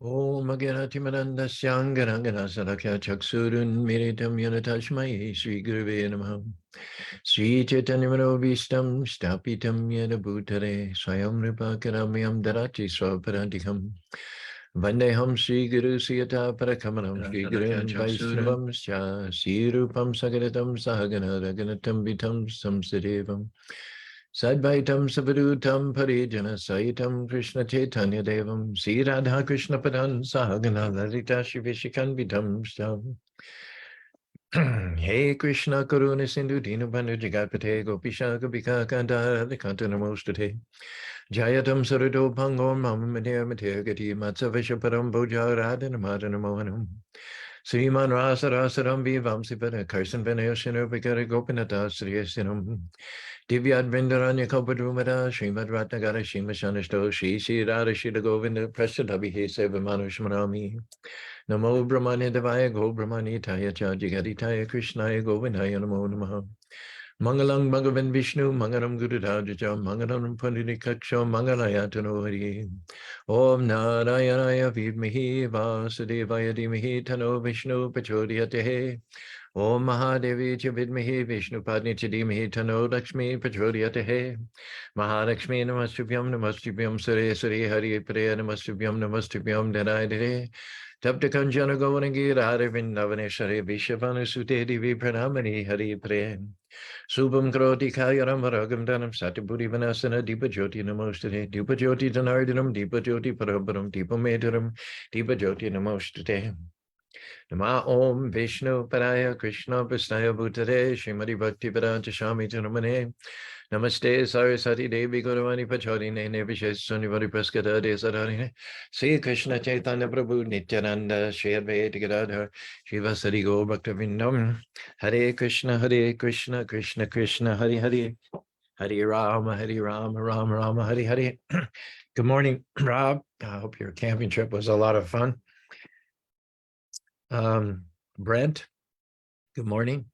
Om Aganatimanandasyanganangana Salakya Chaksurun Miritam Yanatashmai Sri Guruve Namaha Sri Chaitanyamanovistam Stapitam Yena Bhutare Swayam Ripakaramyam Darati Swaparantikam Vandeham Sri Guru Siyata Parakamalam Sri Gurun Vaishnavam Sri Rupam Sagadatam Sahagana Raganatam Vitam Samsadevam Sadvaitam Savadutam Parijana Saitam Krishna Chaitanya Devam Sri Radha Krishna Padan Sahagana Lalita Shivishikan Vidam Stam Hey Krishna Karuna Sindhu Dinabandhu Jagapate Gopisha Gopika Kanta Adhikanta Namostate Jayatam Sarado Pangom Mamamadea Matagati Matsavesha Param Boja Radhana Madana Mohanam Sriman Rasa Rasaram Vivamsipana Karsan Venayosino Vikara Gopinata Sri Sinam Divyad Vindaranya Kalpadrumada, Srimad Ratnagara, Shimashanishto, Shri Radha Shila Govinda, Prashadabhi Sevamanushmanami, Namo Brahmane Devaya, Go Brahmani Taya Chajigaditaya, Krishnaya Govindaya Namo Namaha. Mangalang Bhagavan Vishnu, Mangalam Guru Rajaja, Mangalam Panditikaksha, Mangalayatano Hari. Om Narayanaya Vidmihi, Vasudevaya Dimihi, Tano Vishnu Pachodhyate. Om Mahadevi Chavidmihi Vishnu Padni Chadimihi Tano Lakshmi Pachodhyate. Mahalakshmi Namastubhyam Namastubhyam Sare Sare Hari Priya Namastubhyam Namastubhyam Danai Tapta Kanjana Gavanagi Radhavin Navaneshare Vishavanu Sute Divi Pranamani Hari Priya. Subham Karoti Kayaram Haragam Danam Satipuri Vanasana Deepa Jyoti Namostate Deepa Jyoti Danardinam Deepa Jyoti Parabaram Deepa Medaram Deepa Jyoti Namostate Nama Om Vishnu Paraya Krishna Vistaya Bhutare Srimati Bhakti Vedanta Shami Janamane Namaste Sarasati Devi Guruvani Pachorine Nevishes Sunivari Praskata Desadarine Sri Krishna Chaitanya Prabhu Nityananda Shri Advaita Gadadhar Shiva Sari Gaur Bhaktavindam Hare Krishna Krishna Krishna Hare Hare Hare Rama Rama Rama Hare Hare. Good morning, Rob. I hope your camping trip was a lot of fun. Brent, good morning.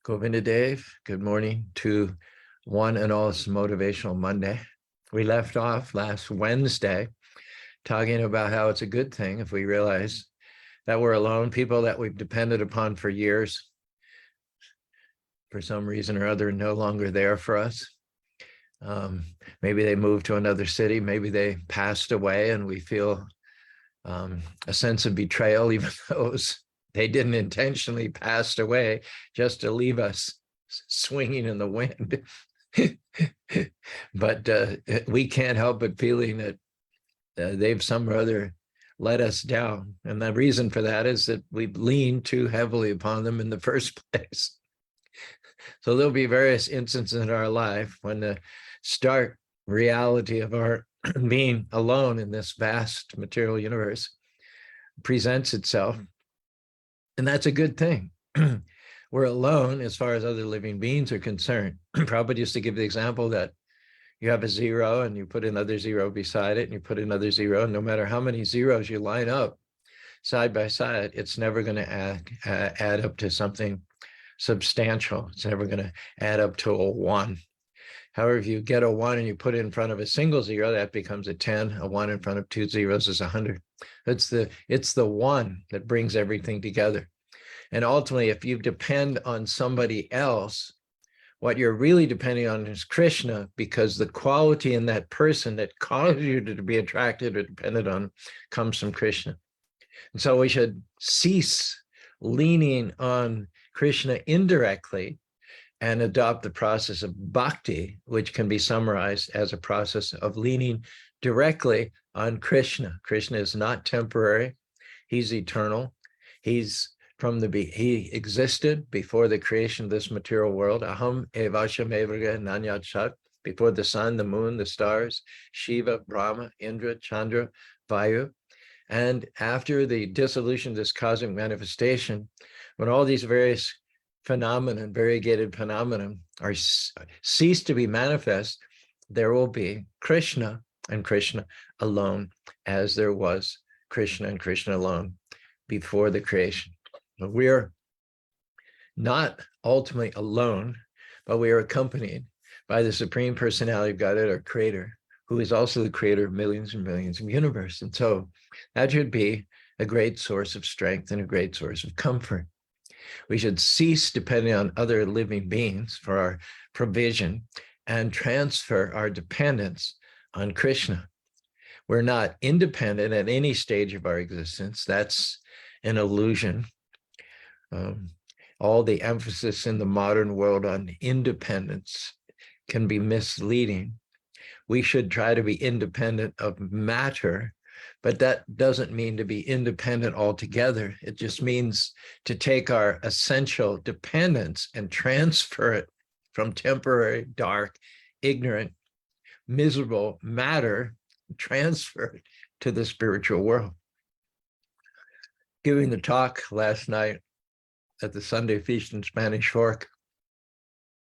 Govinda Dave, good morning to one and all. It's Motivational Monday. We left off last Wednesday talking about how it's a good thing if we realize that we're alone. People that we've depended upon for years, for some reason or other, no longer there for us. Maybe they moved to another city. Maybe they passed away and we feel a sense of betrayal, even though they didn't intentionally pass away just to leave us swinging in the wind. But we can't help but feeling that they've some or other let us down. And the reason for that is that we've leaned too heavily upon them in the first place. So there'll be various instances in our life when the stark reality of our being alone in this vast material universe presents itself. And that's a good thing. We're alone as far as other living beings are concerned. Prabhupada used to give the example that you have a zero and you put another zero beside it and you put another zero, and no matter how many zeros you line up side by side, it's never going to add up to something substantial. It's never going to add up to a one. However, if you get a one and you put it in front of a single zero, that becomes a 10. A one in front of two zeros is 100. It's the one that brings everything together. And ultimately, if you depend on somebody else, what you're really depending on is Krishna, because the quality in that person that causes you to be attracted or dependent on comes from Krishna. And so we should cease leaning on Krishna indirectly and adopt the process of bhakti, which can be summarized as a process of leaning directly on Krishna. Krishna is not temporary. He's eternal. He existed before the creation of this material world. Aham evasham evaga nanyat shat, before the sun, the moon, the stars, Shiva, Brahma, Indra, Chandra, Vayu. And after the dissolution of this cosmic manifestation, when all these various variegated phenomena are cease to be manifest, there will be Krishna and Krishna alone, as there was Krishna and Krishna alone before the creation. But we're not ultimately alone, but we are accompanied by the Supreme Personality of Godhead, our Creator, who is also the creator of millions and millions of universe. And so that should be a great source of strength and a great source of comfort. We should cease depending on other living beings for our provision and transfer our dependence on Krishna. We're not independent at any stage of our existence. That's an illusion. All the emphasis in the modern world on independence can be misleading. We should try to be independent of matter, but that doesn't mean to be independent altogether. It just means to take our essential dependence and transfer it from temporary, dark, ignorant, miserable matter, transfer it to the spiritual world. Giving the talk last night at the Sunday Feast in Spanish Fork,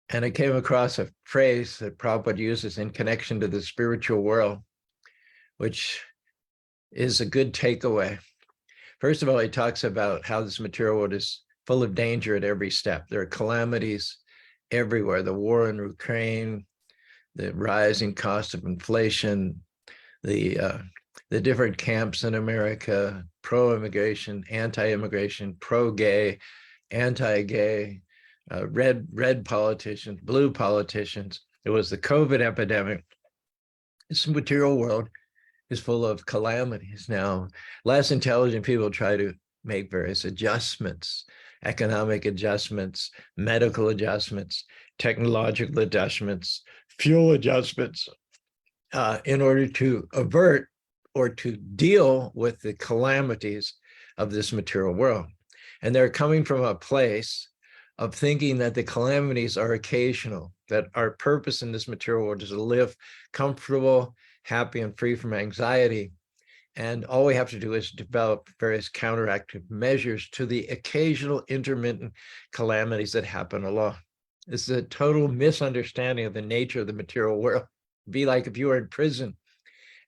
and I came across a phrase that Prabhupada uses in connection to the spiritual world, which is a good takeaway. First of all, he talks about how this material world is full of danger at every step. There are calamities everywhere. The war in Ukraine, the rising cost of inflation, the different camps in America, pro-immigration, anti-immigration, pro-gay, anti-gay, red politicians, blue politicians. It was the COVID epidemic. This material world is full of calamities. Now, less intelligent people try to make various adjustments, economic adjustments, medical adjustments, technological adjustments, fuel adjustments, in order to avert or to deal with the calamities of this material world. And they're coming from a place of thinking that the calamities are occasional, that our purpose in this material world is to live comfortable, happy, and free from anxiety. And all we have to do is develop various counteractive measures to the occasional intermittent calamities that happen along. This is a total misunderstanding of the nature of the material world. It'd be like if you were in prison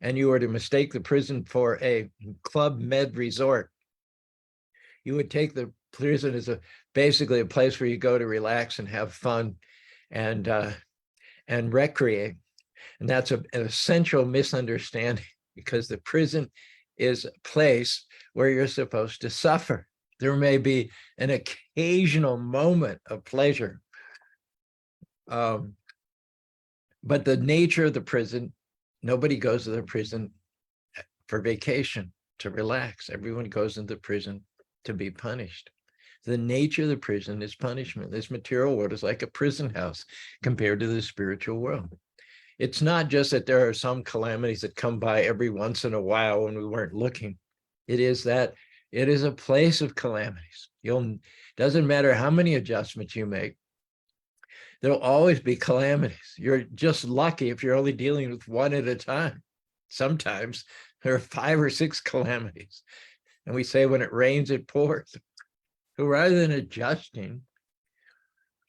and you were to mistake the prison for a Club Med resort. You would take the prison as basically a place where you go to relax and have fun and recreate. And that's an essential misunderstanding, because the prison is a place where you're supposed to suffer. There may be an occasional moment of pleasure, but the nature of the prison, nobody goes to the prison for vacation, to relax. Everyone goes into prison to be punished. The nature of the prison is punishment. This material world is like a prison house compared to the spiritual world. It's not just that there are some calamities that come by every once in a while when we weren't looking. It is that it is a place of calamities. Doesn't matter how many adjustments you make, there'll always be calamities. You're just lucky if you're only dealing with one at a time. Sometimes there are 5 or 6 calamities. And we say when it rains, it pours. So rather than adjusting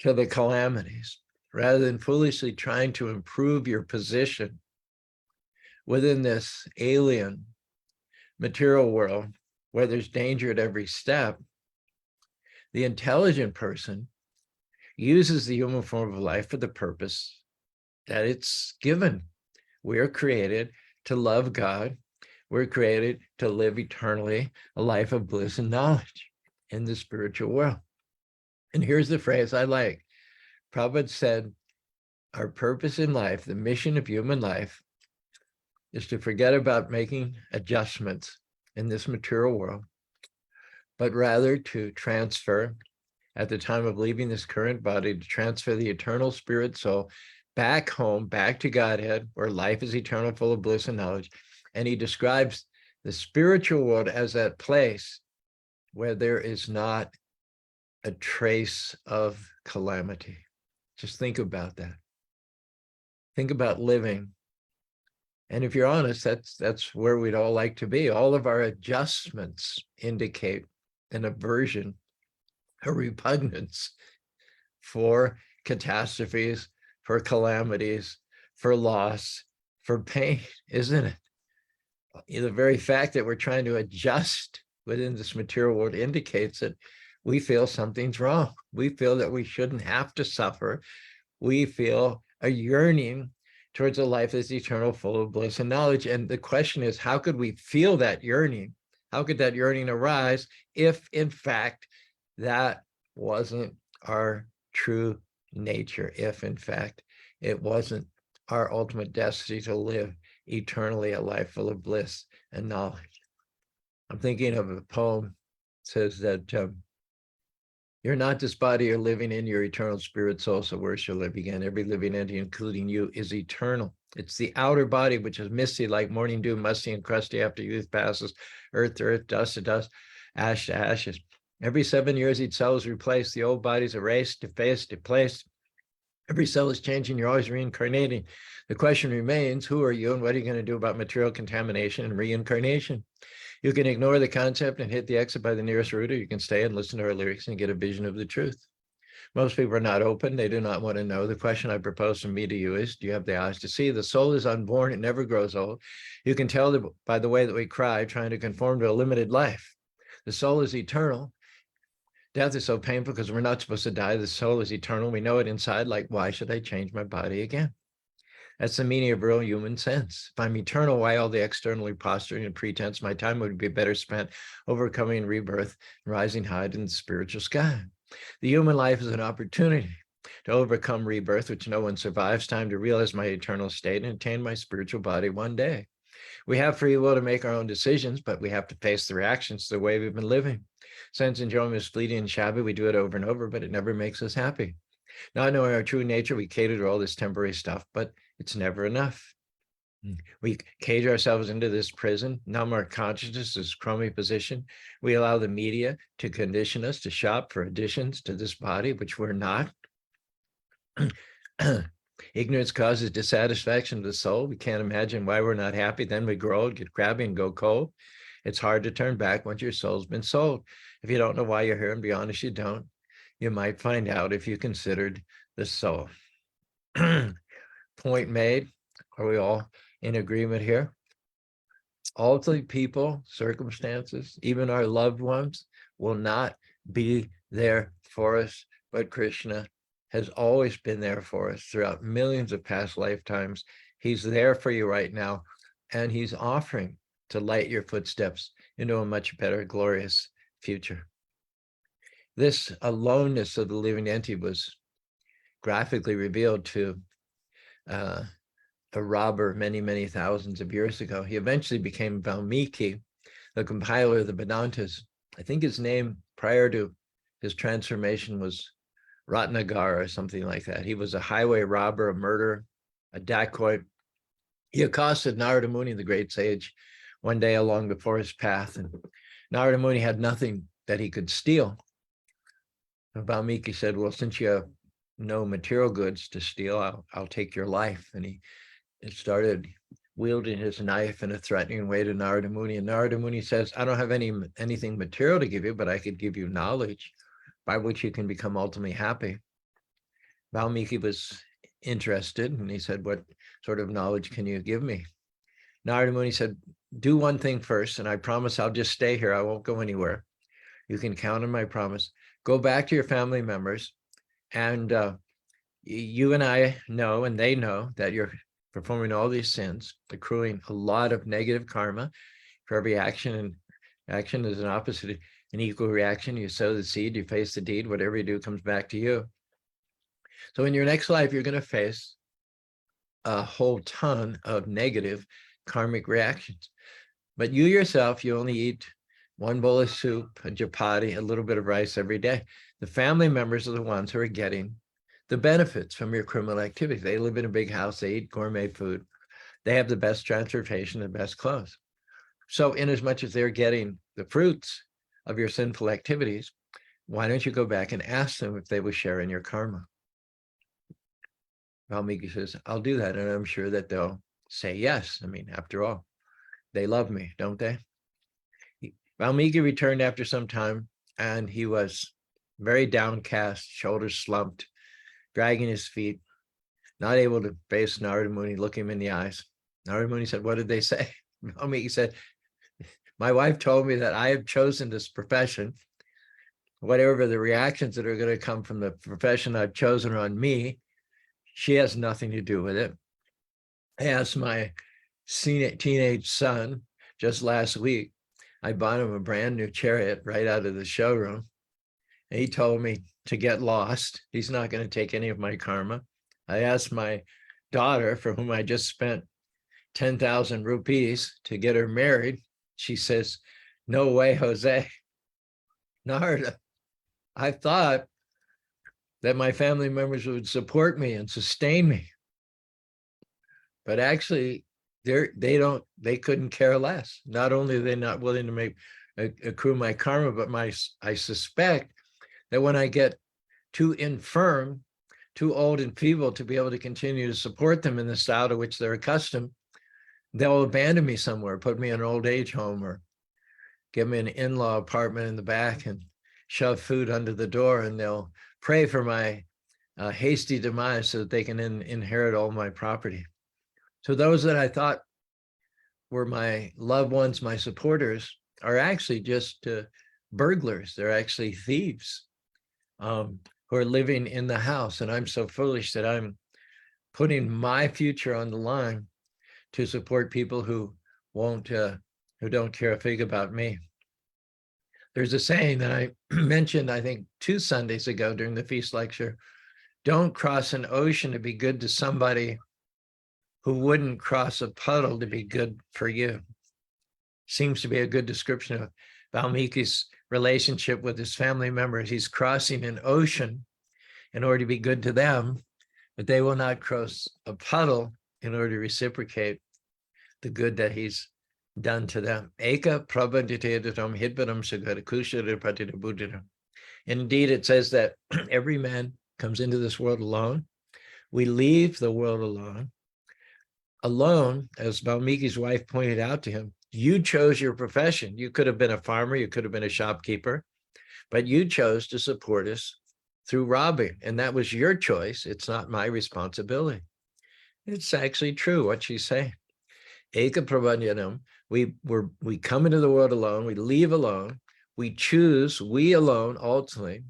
to the calamities, rather than foolishly trying to improve your position within this alien material world where there's danger at every step, the intelligent person uses the human form of life for the purpose that it's given. We're created to love God. We're created to live eternally, a life of bliss and knowledge in the spiritual world. And here's the phrase I like. Prabhupada said, our purpose in life, the mission of human life, is to forget about making adjustments in this material world, but rather to transfer, at the time of leaving this current body, to transfer the eternal spirit soul back home, back to Godhead, where life is eternal, full of bliss and knowledge. And he describes the spiritual world as that place where there is not a trace of calamity. Just think about that. Think about living. And if you're honest, that's where we'd all like to be. All of our adjustments indicate an aversion, a repugnance for catastrophes, for calamities, for loss, for pain, isn't it? The very fact that we're trying to adjust within this material world indicates that we feel something's wrong. We feel that we shouldn't have to suffer. We feel a yearning towards a life that's eternal, full of bliss and knowledge. And the question is, how could we feel that yearning? How could that yearning arise if, in fact, that wasn't our true nature? If, in fact, it wasn't our ultimate destiny to live eternally a life full of bliss and knowledge. I'm thinking of a poem that says that you're not this body you're living in, your eternal spirit soul, so where shall it begin? Every living entity, including you, is eternal. It's the outer body, which is misty like morning dew, musty and crusty after youth passes, earth to earth, dust to dust, ash to ashes. Every 7 years, each cell is replaced. The old body's erased, defaced, displaced. Every cell is changing. You're always reincarnating. The question remains, who are you and what are you going to do about material contamination and reincarnation? You can ignore the concept and hit the exit by the nearest route, or you can stay and listen to our lyrics and get a vision of the truth. Most people are not open. They do not want to know. The question I propose from me to you is, do you have the eyes to see? The soul is unborn. It never grows old. You can tell by the way that we cry, trying to conform to a limited life. The soul is eternal. Death is so painful because we're not supposed to die. The soul is eternal. We know it inside. Like, why should I change my body again? That's the meaning of real human sense. If I'm eternal, why all the externally posturing and pretense? My time would be better spent overcoming rebirth and rising high in the spiritual sky. The human life is an opportunity to overcome rebirth, which no one survives. Time to realize my eternal state and attain my spiritual body one day. We have free will to make our own decisions, but we have to face the reactions to the way we've been living. Sense enjoyment is fleeting and shabby. We do it over and over, but it never makes us happy. Not knowing our true nature, we cater to all this temporary stuff, but it's never enough. We cage ourselves into this prison, numb our consciousness, this crummy position. We allow the media to condition us to shop for additions to this body, which we're not. Ignorance causes dissatisfaction of the soul. We can't imagine why we're not happy. Then we grow old, get crabby, and go cold. It's hard to turn back once your soul's been sold. If you don't know why you're here, and be honest, you don't, you might find out if you considered the soul. Point made. Are we all in agreement here? All the people, circumstances, even our loved ones will not be there for us, but Krishna has always been there for us throughout millions of past lifetimes. He's there for you right now, and he's offering to light your footsteps into a much better, glorious future. This aloneness of the living entity was graphically revealed to a robber many, many thousands of years ago. He eventually became Valmiki, the compiler of the Vedantas. I think his name prior to his transformation was Ratnagar or something like that. He was a highway robber, a murderer, a dacoit. He accosted Narada Muni, the great sage, one day along before his path, and Narada Muni had nothing that he could steal. Valmiki said, well, since you have no material goods to steal, I'll take your life. And he started wielding his knife in a threatening way to Narada Muni. And Narada Muni says, I don't have anything material to give you, but I could give you knowledge by which you can become ultimately happy. Valmiki was interested, and he said, what sort of knowledge can you give me? Narada Muni said, do one thing first, and I promise I'll just stay here. I won't go anywhere. You can count on my promise. Go back to your family members, and you and I know, and they know, that you're performing all these sins, accruing a lot of negative karma for every action, and action is an opposite, an equal reaction. You sow the seed, you face the deed, whatever you do comes back to you. So in your next life, you're going to face a whole ton of negative karmic reactions. But you yourself, you only eat one bowl of soup, a chapati, a little bit of rice every day. The family members are the ones who are getting the benefits from your criminal activity. They live in a big house, they eat gourmet food, they have the best transportation, the best clothes. So in as much as they're getting the fruits of your sinful activities, why don't you go back and ask them if they will share in your karma? Valmiki says, I'll do that, and I'm sure that they'll say yes. I mean, after all, they love me, don't they? Valmiki returned after some time, and he was very downcast, shoulders slumped, dragging his feet, not able to face Narada Muni, look him in the eyes. Narada Muni said, what did they say? Valmiki said, my wife told me that I have chosen this profession. Whatever the reactions that are going to come from the profession I've chosen on me, she has nothing to do with it. I asked my teenage son just last week, I bought him a brand new chariot right out of the showroom. And he told me to get lost. He's not going to take any of my karma. I asked my daughter, for whom I just spent 10,000 rupees to get her married. She says, no way, Jose. Narada, I thought that my family members would support me and sustain me. But actually, they couldn't care less. Not only are they not willing to accrue my karma, but I suspect that when I get too infirm, too old and feeble to be able to continue to support them in the style to which they're accustomed, they'll abandon me somewhere, put me in an old age home, or give me an in-law apartment in the back and shove food under the door, and they'll pray for my hasty demise so that they can inherit all my property. So those that I thought were my loved ones, my supporters, are actually just burglars. They're actually thieves who are living in the house. And I'm so foolish that I'm putting my future on the line to support people who don't care a fig about me. There's a saying that I mentioned, I think 2 Sundays ago during the feast lecture: don't cross an ocean to be good to somebody who wouldn't cross a puddle to be good for you. Seems to be a good description of Valmiki's relationship with his family members. He's crossing an ocean in order to be good to them, but they will not cross a puddle in order to reciprocate the good that he's done to them. Eka prabhaditedam hidvaram sagarakushara buddha. Indeed, it says that every man comes into this world alone. We leave the world alone. Alone, as Valmiki's wife pointed out to him, you chose your profession. You could have been a farmer, you could have been a shopkeeper, but you chose to support us through robbing, and that was your choice. It's not my responsibility. It's actually true what she's saying. Eka prabhanyanam, we come into the world alone, we leave alone, we choose, we alone ultimately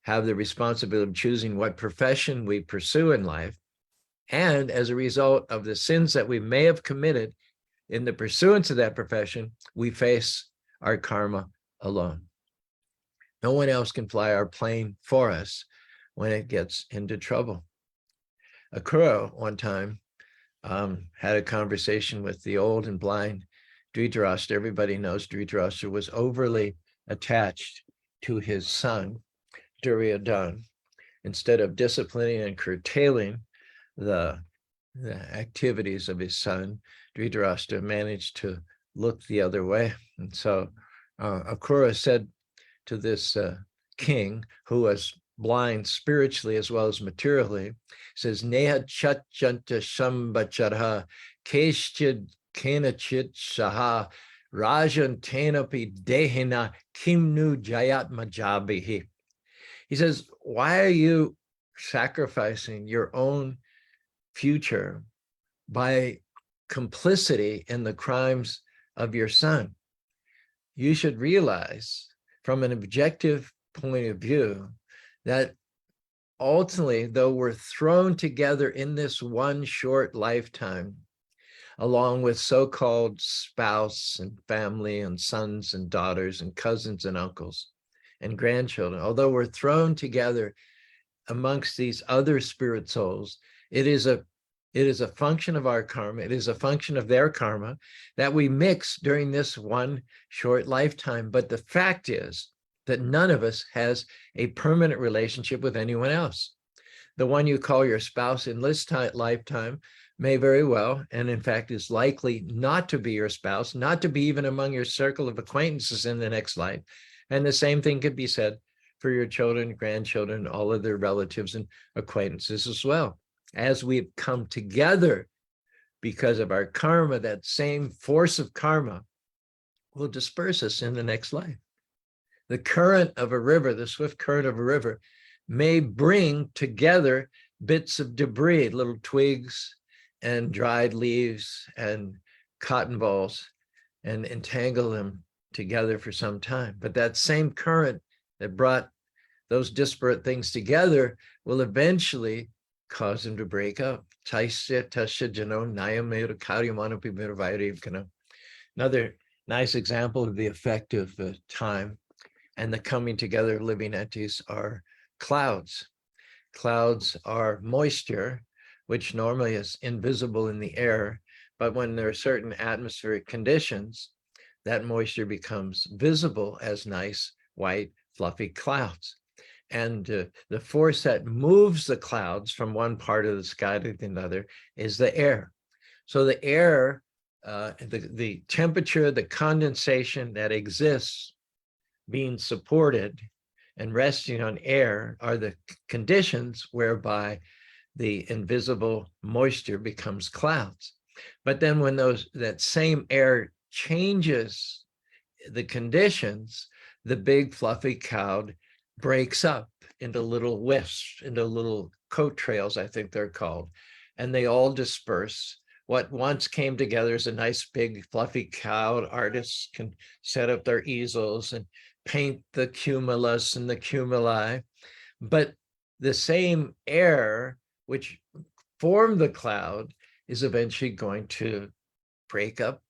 have the responsibility of choosing what profession we pursue in life. And as a result of the sins that we may have committed in the pursuance of that profession, we face our karma alone. No one else can fly our plane for us when it gets into trouble. Caru one time had a conversation with the old and blind Dhritarashtra. Everybody knows Dhritarashtra was overly attached to his son, Duryodhana. Instead of disciplining and curtailing the activities of his son, Dhritarashtra managed to look the other way. And so Caru said to this king, who was blind spiritually as well as materially, says, Neha chat janta shambacharha keshchid kenachit shaha rajan tenapi dehina kimnu jayat majabihi. He says, why are you sacrificing your own future by complicity in the crimes of your son? You should realize from an objective point of view that ultimately, though we're thrown together in this one short lifetime, along with so-called spouse and family and sons and daughters and cousins and uncles and grandchildren, although we're thrown together amongst these other spirit souls, it is a function of our karma, it is a function of their karma that we mix during this one short lifetime. But the fact is that none of us has a permanent relationship with anyone else. The one you call your spouse in this lifetime may very well, and in fact is likely not to be your spouse, not to be even among your circle of acquaintances in the next life. And the same thing could be said for your children, grandchildren, all of their relatives and acquaintances as well. As we've come together because of our karma, that same force of karma will disperse us in the next life. The current of a river, the swift current of a river, may bring together bits of debris, little twigs and dried leaves and cotton balls, and entangle them together for some time. But that same current that brought those disparate things together will eventually cause them to break up. Another nice example of the effect of time and the coming together of living entities are clouds. Clouds are moisture, which normally is invisible in the air, but when there are certain atmospheric conditions, that moisture becomes visible as nice, white, fluffy clouds. And the force that moves the clouds from one part of the sky to another is the air. So the air, the temperature, the condensation that exists being supported and resting on air are the conditions whereby the invisible moisture becomes clouds. But then when that same air changes the conditions, the big fluffy cloud breaks up into little wisps, into little coat trails, I think they're called, and they all disperse. What once came together as a nice big fluffy cloud, artists can set up their easels and paint the cumulus and the cumuli, but the same air which formed the cloud is eventually going to break up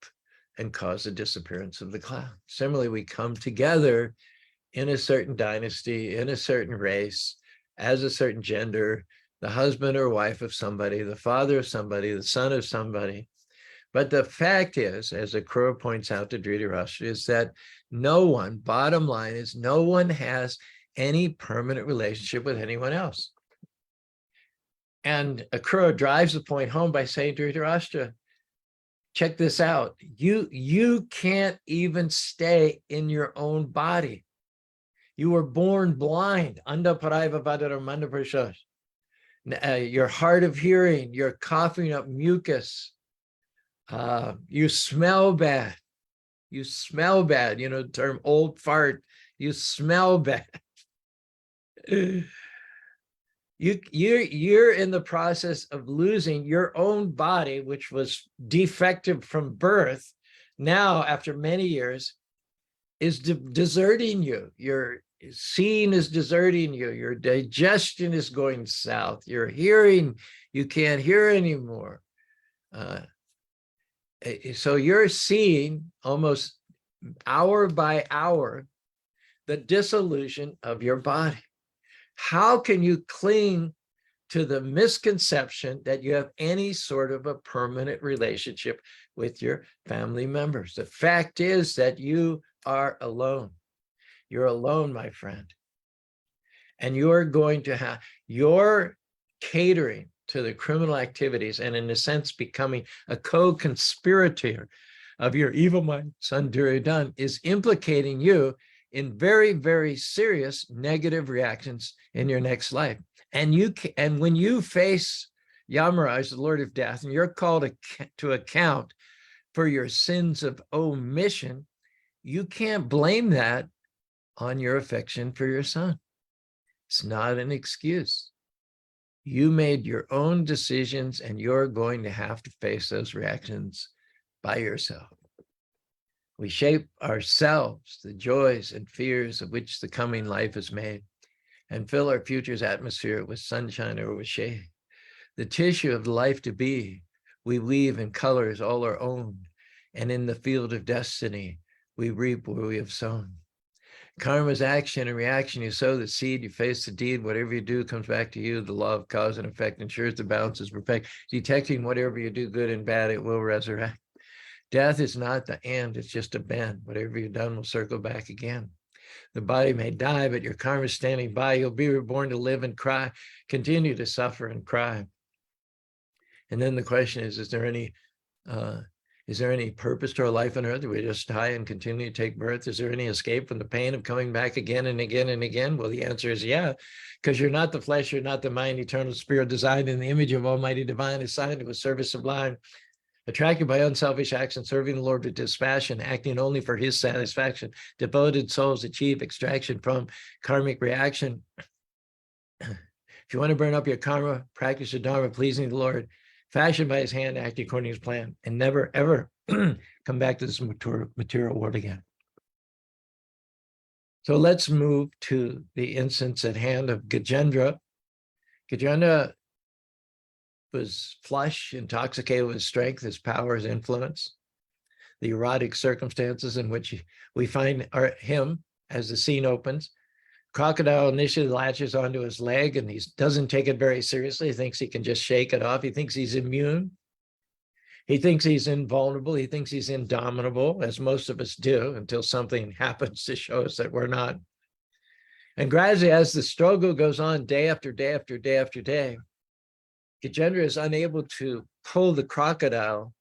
and cause the disappearance of the cloud. Similarly, we come together in a certain dynasty, in a certain race, as a certain gender, the husband or wife of somebody, the father of somebody, the son of somebody. But the fact is, as Caru points out to Dhritarashtra, is that no one, bottom line is, no one has any permanent relationship with anyone else. And Caru drives the point home by saying to Dhritarashtra, check this out. You can't even stay in your own body. You were born blind. You're hard of hearing. You're coughing up mucus. You smell bad. You smell bad. You know, the term old fart. You smell bad. You're in the process of losing your own body, which was defective from birth. Now, after many years, is deserting you. Your seeing is deserting you. Your digestion is going south. Your hearing, you can't hear anymore. So you're seeing almost hour by hour the dissolution of your body. How can you cling to the misconception that you have any sort of a permanent relationship with your family members? The fact is that you are alone. You're alone, my friend. And you're going to have, you're catering to the criminal activities and in a sense becoming a co-conspirator of your evil mind, son Duryodhana, is implicating you in very, very serious negative reactions in your next life. And when you face Yamaraj, the Lord of Death, and you're called to account for your sins of omission, you can't blame that on your affection for your son. It's not an excuse. You made your own decisions and you're going to have to face those reactions by yourself. We shape ourselves, the joys and fears of which the coming life is made, and fill our future's atmosphere with sunshine or with shade. The tissue of the life to be, we weave in colors all our own, and in the field of destiny, we reap where we have sown. Karma's action and reaction. You sow the seed, you face the deed. Whatever you do comes back to you. The law of cause and effect ensures the balance is perfect. Detecting whatever you do, good and bad, it will resurrect. Death is not the end, it's just a bend. Whatever you've done will circle back again. The body may die, but your karma is standing by. You'll be reborn to live and cry, continue to suffer and cry. And then the question is there any purpose to our life on earth? Do we just die and continue to take birth? Is there any escape from the pain of coming back again and again and again? Well, the answer is yeah, because you're not the flesh, you're not the mind, eternal spirit, designed in the image of Almighty Divine, assigned to a service sublime, attracted by unselfish action, serving the Lord with dispassion, acting only for his satisfaction. Devoted souls achieve extraction from karmic reaction. If you want to burn up your karma, practice your dharma, pleasing the Lord, fashioned by his hand, acting according to his plan, and never, ever come back to this material world again. So let's move to the instance at hand of Gajendra. Gajendra was flush, intoxicated with strength, his power, his influence. The erotic circumstances in which we find him as the scene opens. Crocodile initially latches onto his leg and he doesn't take it very seriously. He thinks he can just shake it off. He thinks he's immune. He thinks he's invulnerable. He thinks he's indomitable, as most of us do, until something happens to show us that we're not. And gradually, as the struggle goes on day after day after day after day, Gajendra is unable to pull the crocodile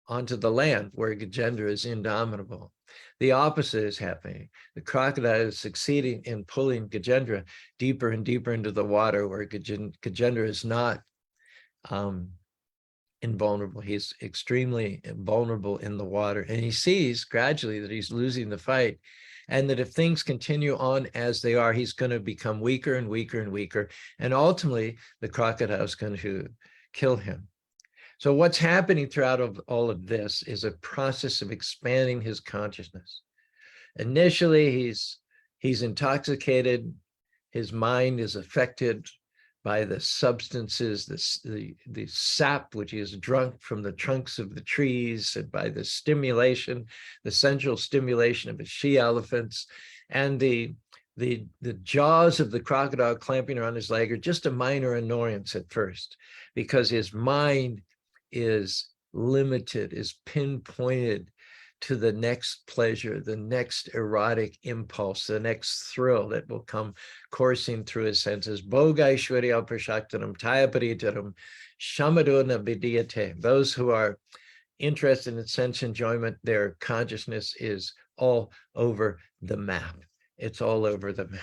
onto the land where Gajendra is indomitable. The opposite is happening. The crocodile is succeeding in pulling Gajendra deeper and deeper into the water where Gajendra is not invulnerable. He's extremely vulnerable in the water. And he sees gradually that he's losing the fight, and that if things continue on as they are, he's going to become weaker and weaker and weaker. And ultimately, the crocodile is going to kill him. So what's happening throughout all of this is a process of expanding his consciousness. Initially, he's intoxicated. His mind is affected by the substances, the sap which is drunk from the trunks of the trees, and by the stimulation, the central stimulation of the she-elephants, and the jaws of the crocodile clamping around his leg are just a minor annoyance at first, because his mind is limited, is pinpointed to the next pleasure, the next erotic impulse, the next thrill that will come coursing through his senses. Bogaishwarya prashaktanam tayaparitaram shamaduna vidiyate. Those who are interested in sense enjoyment, their consciousness is all over the map. It's all over the map.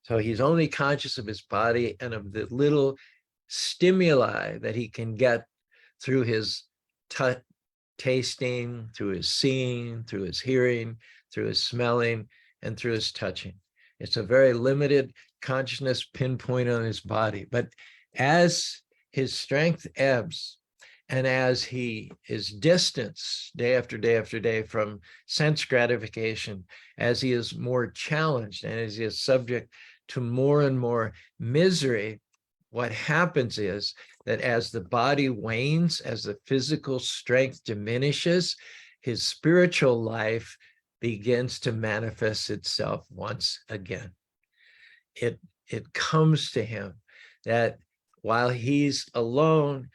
So he's only conscious of his body and of the little stimuli that he can get through his tasting, through his seeing, through his hearing, through his smelling, and through his touching. It's a very limited consciousness pinpoint on his body. But as his strength ebbs, and as he is distanced day after day after day from sense gratification, as he is more challenged and as he is subject to more and more misery, what happens is that as the body wanes, as the physical strength diminishes, his spiritual life begins to manifest itself once again. It comes to him that while he's alone,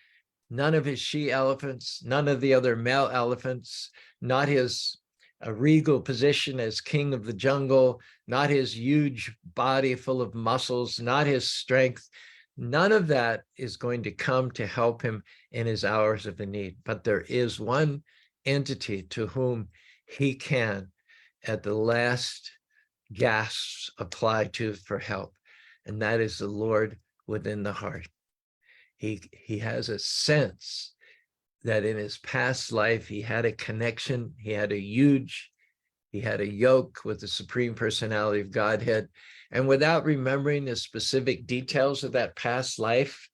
none of his she-elephants, none of the other male elephants, not his regal position as king of the jungle, not his huge body full of muscles, not his strength, none of that is going to come to help him in his hours of need. But there is one entity to whom he can, at the last gasps, apply to for help, and that is the Lord within the heart. He has a sense that in his past life, he had a connection, he had a yoke with the Supreme Personality of Godhead. And without remembering the specific details of that past life,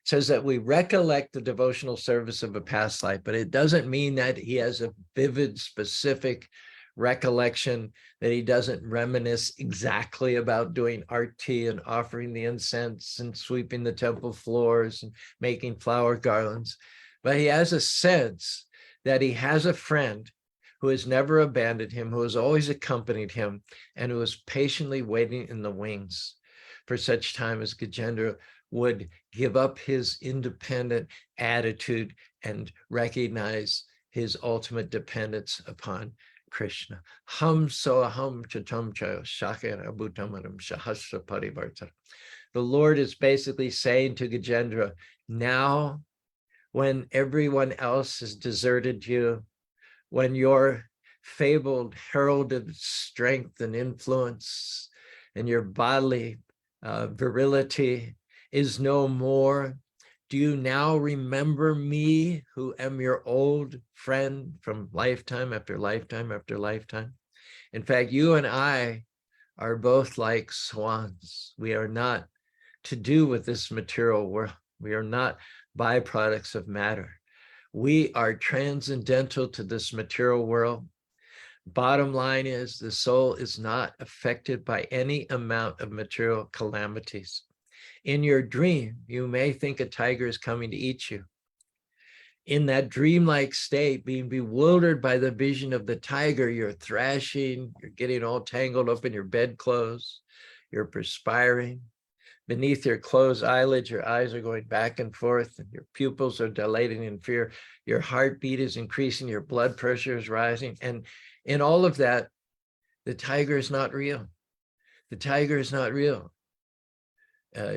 it says that we recollect the devotional service of a past life, but it doesn't mean that he has a vivid, specific recollection, that he doesn't reminisce exactly about doing arti and offering the incense and sweeping the temple floors and making flower garlands. But he has a sense that he has a friend who has never abandoned him, who has always accompanied him, and who is patiently waiting in the wings for such time as Gajendra would give up his independent attitude and recognize his ultimate dependence upon Krishna. Ham soaham chatam chayo shakena bhutamaram shahasra parivartana. The Lord is basically saying to Gajendra, now when everyone else has deserted you, when your fabled heralded strength and influence and your bodily virility is no more, do you now remember me, who am your old friend from lifetime after lifetime after lifetime? In fact, you and I are both like swans. We are not to do with this material world. We are not byproducts of matter. We are transcendental to this material world. Bottom line is, the soul is not affected by any amount of material calamities. In your dream, you may think a tiger is coming to eat you. In that dreamlike state, being bewildered by the vision of the tiger, you're thrashing, you're getting all tangled up in your bedclothes, you're perspiring. Beneath your closed eyelids, your eyes are going back and forth, and your pupils are dilating in fear. Your heartbeat is increasing, your blood pressure is rising. And in all of that, the tiger is not real. The tiger is not real.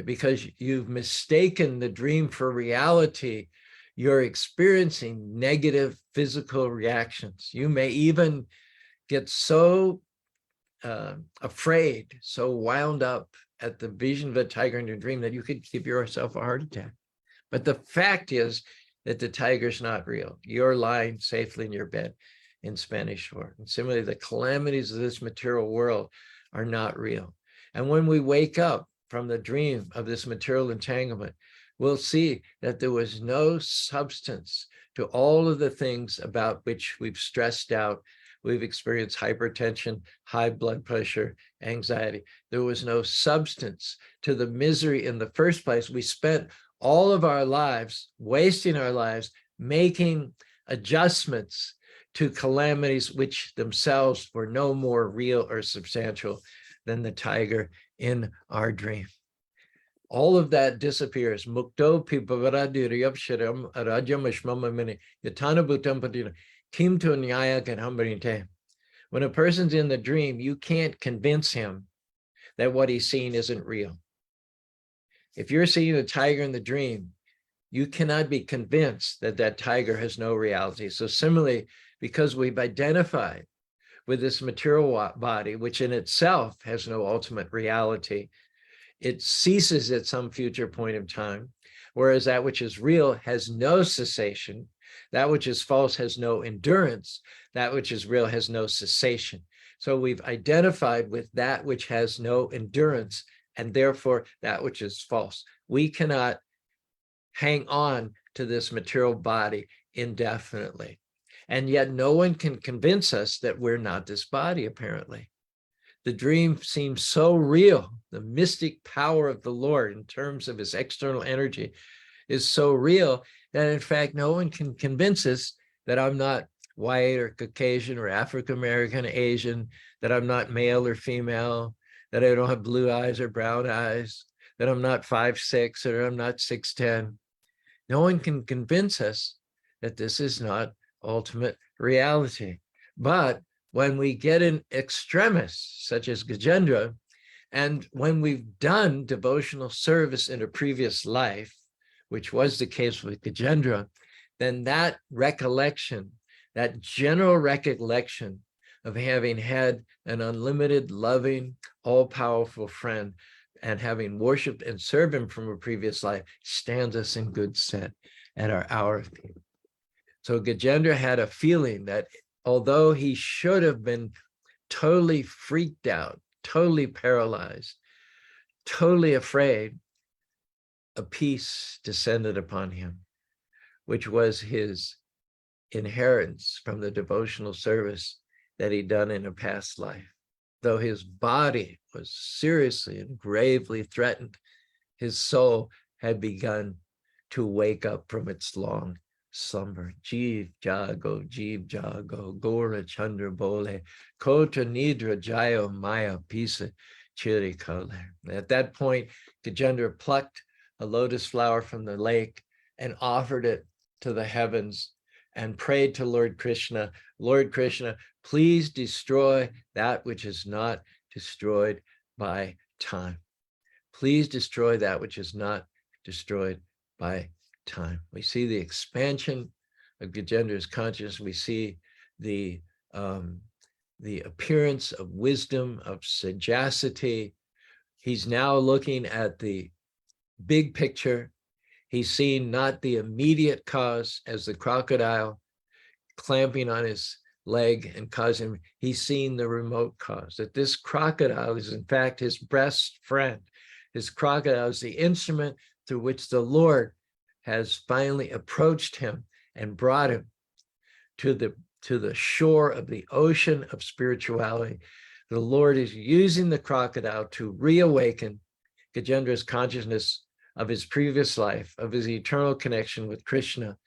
Because you've mistaken the dream for reality, you're experiencing negative physical reactions. You may even get so afraid, so wound up at the vision of a tiger in your dream that you could give yourself a heart attack. But the fact is that the tiger's not real. You're lying safely in your bed in Spanish for. And similarly, the calamities of this material world are not real. And when we wake up from the dream of this material entanglement, we'll see that there was no substance to all of the things about which we've stressed out. We've experienced hypertension, high blood pressure, anxiety. There was no substance to the misery in the first place. We spent all of our lives, wasting our lives, making adjustments to calamities which themselves were no more real or substantial than the tiger in our dream. All of that disappears. Mukto pipavaradiryap shiram arajamashmamamini yatana bhutampatina timto nyaya ganhambarinte. When a person's in the dream, you can't convince him that what he's seeing isn't real. If you're seeing a tiger in the dream, you cannot be convinced that that tiger has no reality. So similarly, because we've identified with this material body, which in itself has no ultimate reality, it ceases at some future point of time, whereas that which is real has no cessation, that which is false has no endurance, that which is real has no cessation. So we've identified with that which has no endurance, and therefore that which is false. We cannot hang on to this material body indefinitely. And yet no one can convince us that we're not this body, apparently. The dream seems so real. The mystic power of the Lord in terms of his external energy is so real that in fact, no one can convince us that I'm not white or Caucasian or African-American, Asian, that I'm not male or female, that I don't have blue eyes or brown eyes, that I'm not 5'6" or I'm not 6'10". No one can convince us that this is not ultimate reality. But when we get in extremis, such as Gajendra, and when we've done devotional service in a previous life, which was the case with Gajendra, then that recollection, that general recollection of having had an unlimited, loving, all-powerful friend and having worshiped and served him from a previous life stands us in good stead at our hour of need. So Gajendra had a feeling that although he should have been totally freaked out, totally paralyzed, totally afraid, a peace descended upon him, which was his inheritance from the devotional service that he'd done in a past life. Though his body was seriously and gravely threatened, his soul had begun to wake up from its long slumber. Jeev jago, Gora Chandra Bole, Kota Nidra Jayo Maya Pisa Chiri Kale. At that point, Gajendra plucked a lotus flower from the lake and offered it to the heavens and prayed to Lord Krishna, Lord Krishna, please destroy that which is not destroyed by time. Please destroy that which is not destroyed by time. We see the expansion of Gajendra's consciousness. We see the appearance of wisdom, of sagacity. He's now looking at the big picture. He's seeing not the immediate cause as the crocodile clamping on his leg and causing him. He's seeing the remote cause, that this crocodile is in fact his best friend. His crocodile is the instrument through which the Lord has finally approached him and brought him to the shore of the ocean of spirituality. The Lord is using the crocodile to reawaken Gajendra's consciousness of his previous life, of his eternal connection with Krishna.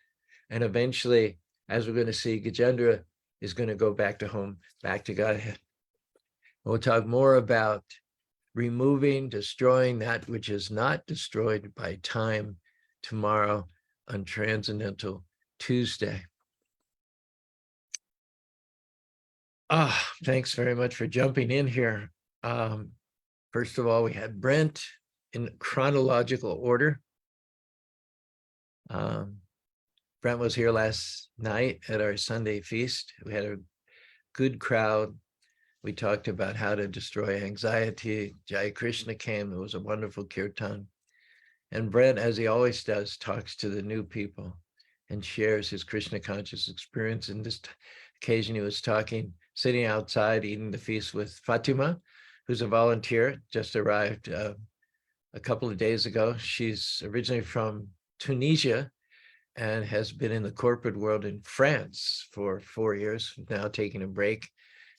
And eventually, as we're going to see, Gajendra is going to go back to home, back to Godhead. We'll talk more about removing, destroying that which is not destroyed by time tomorrow on Transcendental Tuesday. Thanks very much for jumping in here. First of all, we had Brent in chronological order. Brent was here last night at our Sunday feast. We had a good crowd. We talked about how to destroy anxiety. Jai Krishna came. It was a wonderful kirtan. And Brent, as he always does, talks to the new people and shares his Krishna conscious experience. And this occasion he was talking, sitting outside eating the feast with Fatima, who's a volunteer, just arrived a couple of days ago. She's originally from Tunisia and has been in the corporate world in France for 4 years, now taking a break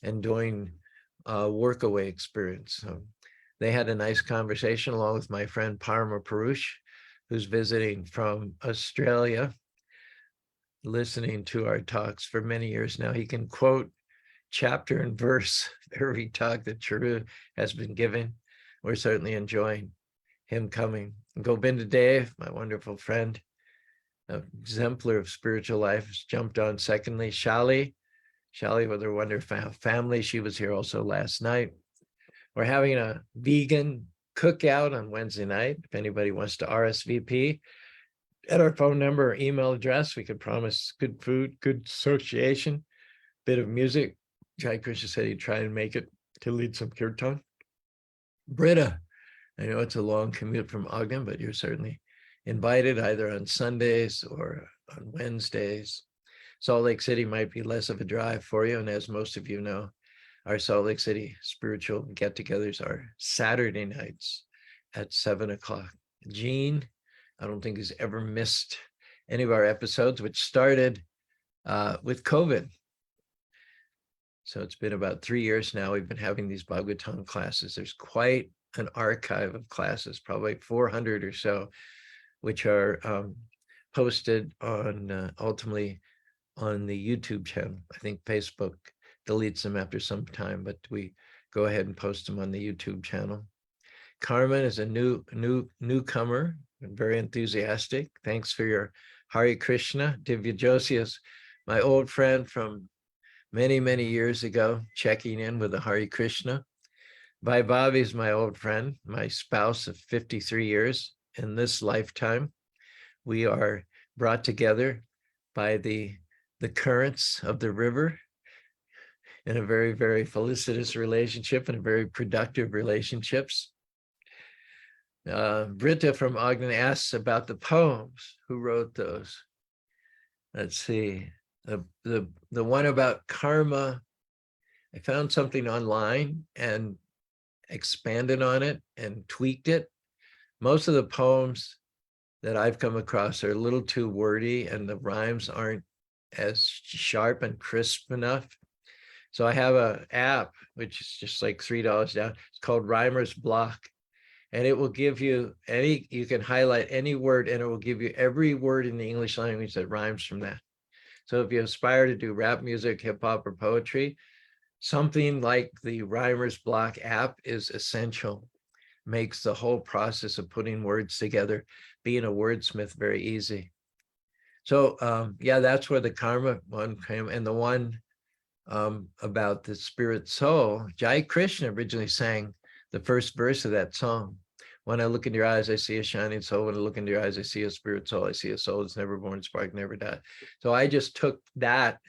and doing workaway experience. So they had a nice conversation along with my friend Parma Parush, who's visiting from Australia, listening to our talks for many years now. He can quote chapter and verse every talk that Caru has been giving. We're certainly enjoying him coming. Govinda Dev, my wonderful friend, an exemplar of spiritual life, has jumped on secondly. Shali with her wonderful family, she was here also last night. We're having a vegan cookout on Wednesday night. If anybody wants to RSVP, at our phone number or email address, we could promise good food, good association, bit of music. Jai Krishna said he'd try and make it to lead some kirtan. Britta, I know it's a long commute from Ogden, but you're certainly invited either on Sundays or on Wednesdays. Salt Lake City might be less of a drive for you. And as most of you know, our Salt Lake City spiritual get-togethers are Saturday nights at 7 o'clock. Gene, I don't think he's ever missed any of our episodes, which started with COVID. So it's been about 3 years now. We've been having these Bhagavatam classes. There's quite an archive of classes, probably 400 or so, which are posted on ultimately on the YouTube channel. I think Facebook deletes them after some time, but we go ahead and post them on the YouTube channel. Carmen is a newcomer and very enthusiastic. Thanks for your Hare Krishna. Divya Joshi is my old friend from many, many years ago, checking in with the Hare Krishna. Vaibhavi is my old friend, my spouse of 53 years in this lifetime. We are brought together by the currents of the river in a very, very felicitous relationship and a very productive relationships. Britta from Ogden asks about the poems. Who wrote those? Let's see. The one about karma, I found something online and expanded on it and tweaked it. Most of the poems that I've come across are a little too wordy and the rhymes aren't as sharp and crisp enough. So I have an app, which is just like $3 down. It's called Rhymer's Block. And it will give you you can highlight any word and it will give you every word in the English language that rhymes from that. So if you aspire to do rap music, hip hop, or poetry, something like the Rhymer's Block app is essential. Makes the whole process of putting words together, being a wordsmith, very easy. So yeah, that's where the karma one came. And the one about the spirit soul, Jai Krishna originally sang the first verse of that song. When I look into your eyes, I see a shining soul. When I look into your eyes, I see a spirit soul. I see a soul that's never born, spark, never died. So I just took that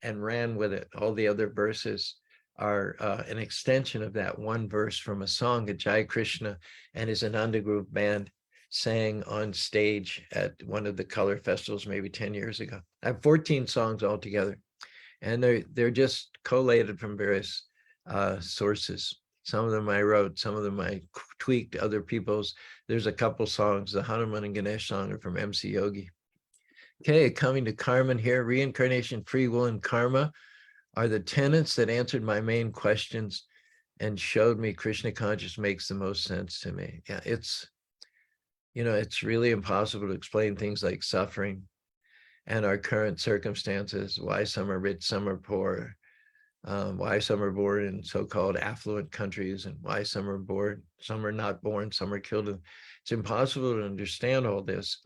and ran with it. All the other verses are an extension of that one verse from a song that Jai Krishna and his Ananda Group band sang on stage at one of the color festivals maybe 10 years ago. I have 14 songs altogether, and they're just collated from various sources. Some of them I wrote, some of them I tweaked other people's. There's a couple songs, the Hanuman and Ganesh song are from MC Yogi. Okay, coming to Carmen here, reincarnation, free will, and karma are the tenets that answered my main questions and showed me Krishna conscious makes the most sense to me. Yeah, it's really impossible to explain things like suffering and our current circumstances, why some are rich, some are poor, why some are born in so-called affluent countries, and why some are not born, some are killed. It's impossible to understand all this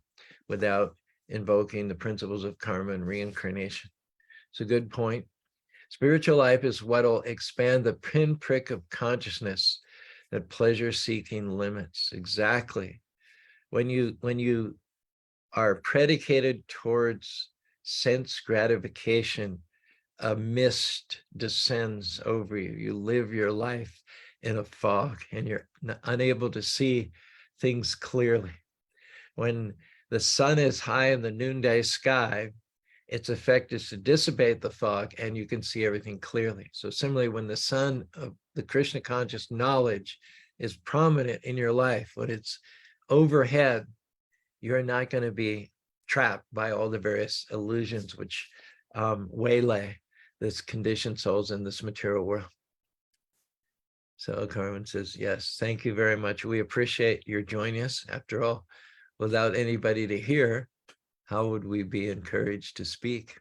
without invoking the principles of karma and reincarnation. It's a good point. Spiritual life is what will expand the pinprick of consciousness that pleasure-seeking limits. Exactly. When you are predicated towards sense gratification, a mist descends over you. You live your life in a fog and you're unable to see things clearly. When the sun is high in the noonday sky, its effect is to dissipate the fog and you can see everything clearly. So similarly, when the sun of the Krishna conscious knowledge is prominent in your life, when it's overhead, you're not going to be trapped by all the various illusions which waylay this conditioned souls in this material world. So Carmen says, yes, thank you very much. We appreciate your joining us. After all, without anybody to hear, how would we be encouraged to speak?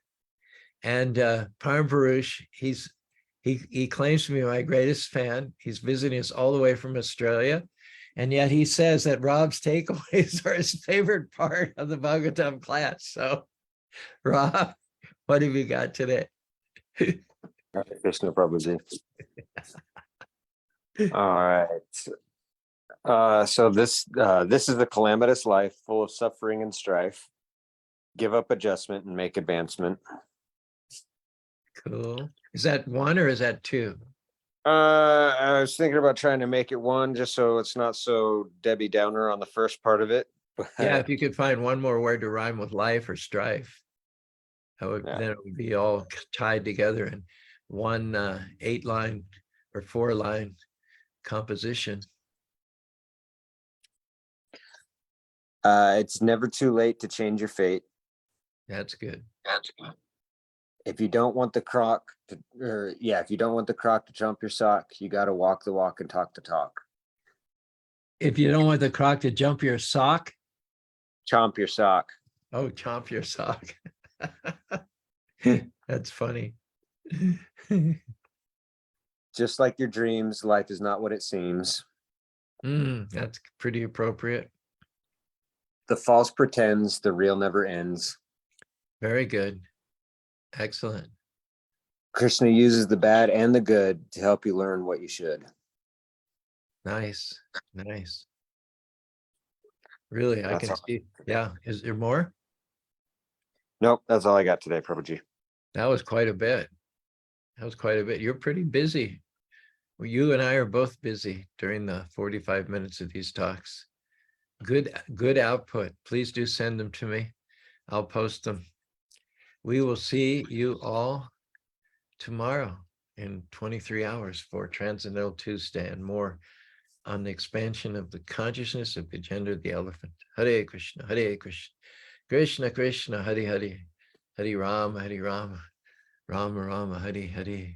And Param Parush, he claims to be my greatest fan. He's visiting us all the way from Australia. And yet he says that Rob's takeaways are his favorite part of the Bhagavatam class. So Rob, what have you got today? Krishna Prabhuji. All right. So this is the calamitous life, full of suffering and strife. Give up adjustment and make advancement. Cool. Is that one or is that two? I was thinking about trying to make it one, just so it's not so Debbie Downer on the first part of it. Yeah, if you could find one more word to rhyme with life or strife, then it would be all tied together in one 8-line or 4-line composition. It's never too late to change your fate. That's good. If you don't want the croc if you don't want the croc to jump your sock, you got to walk the walk and talk the talk. If you don't want the croc to jump your sock, chomp your sock. Oh, chomp your sock. That's funny. Just like your dreams, life is not what it seems. That's pretty appropriate. The false pretends, the real never ends. Very good. Excellent. Krishna uses the bad and the good to help you learn what you should. Nice. Really, I can see. Yeah. Is there more? Nope, that's all I got today, Prabhuji. That was quite a bit. You're pretty busy. Well, you and I are both busy during the 45 minutes of these talks. Good output. Please do send them to me. I'll post them. We will see you all tomorrow in 23 hours for Transcendental Tuesday and more on the expansion of the consciousness of Gajendra the elephant. Hare Krishna, Krishna Krishna, Hare Hare, Hare Rama, Rama Rama, Hare Hare.